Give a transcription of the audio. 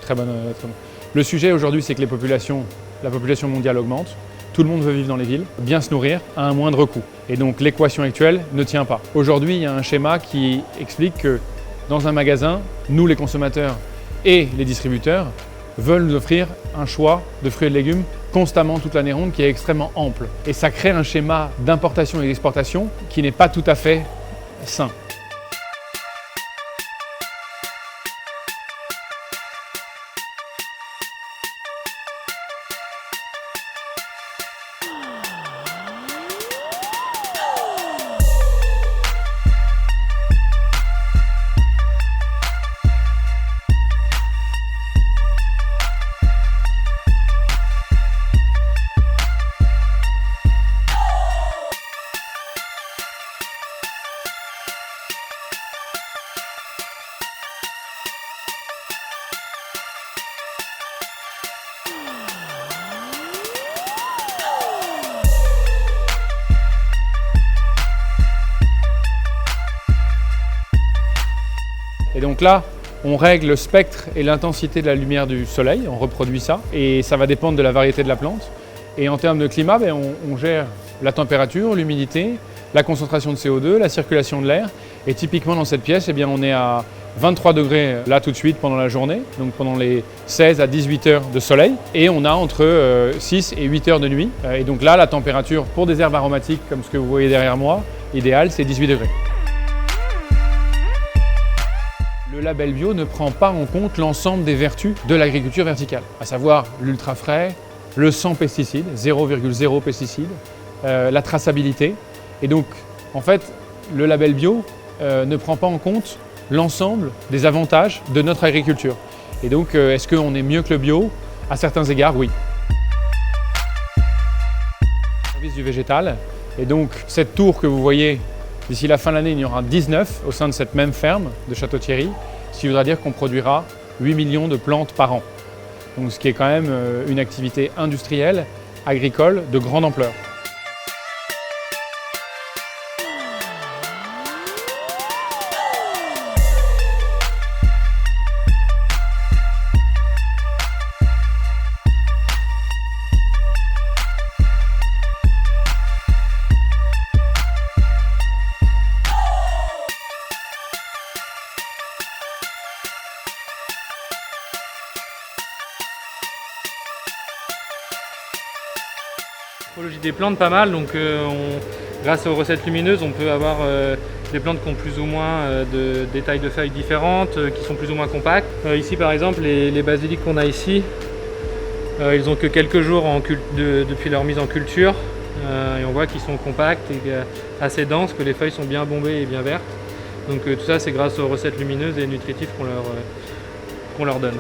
Très bonne. Le sujet aujourd'hui, c'est que la population mondiale augmente. Tout le monde veut vivre dans les villes, bien se nourrir à un moindre coût. Et donc l'équation actuelle ne tient pas. Aujourd'hui, il y a un schéma qui explique que dans un magasin, nous les consommateurs et les distributeurs veulent nous offrir un choix de fruits et de légumes constamment toute l'année ronde qui est extrêmement ample. Et ça crée un schéma d'importation et d'exportation qui n'est pas tout à fait sain. Et donc là, on règle le spectre et l'intensité de la lumière du soleil, on reproduit ça, et ça va dépendre de la variété de la plante. Et en termes de climat, on gère la température, l'humidité, la concentration de CO2, la circulation de l'air. Et typiquement dans cette pièce, on est à 23 degrés là tout de suite pendant la journée, donc pendant les 16 à 18 heures de soleil. Et on a entre 6 et 8 heures de nuit. Et donc là, la température pour des herbes aromatiques, comme ce que vous voyez derrière moi, idéal, c'est 18 degrés. Le label bio ne prend pas en compte l'ensemble des vertus de l'agriculture verticale, à savoir l'ultra frais, le sans pesticides, 0,0 pesticides, la traçabilité. Et donc, en fait, le label bio ne prend pas en compte l'ensemble des avantages de notre agriculture. Et donc, est-ce qu'on est mieux que le bio? À certains égards, oui. Service du végétal. Et donc, cette tour que vous voyez, d'ici la fin de l'année, il y en aura 19 au sein de cette même ferme de Château-Thierry, ce qui voudra dire qu'on produira 8 millions de plantes par an. Donc, ce qui est quand même une activité industrielle, agricole de grande ampleur. Morphologie des plantes pas mal, donc grâce aux recettes lumineuses on peut avoir des plantes qui ont plus ou moins des tailles de feuilles différentes, qui sont plus ou moins compactes. Ici par exemple les basiliques qu'on a ici, ils ont que quelques jours depuis leur mise en culture et on voit qu'ils sont compacts et assez denses, que les feuilles sont bien bombées et bien vertes. Donc tout ça c'est grâce aux recettes lumineuses et nutritives qu'on leur donne.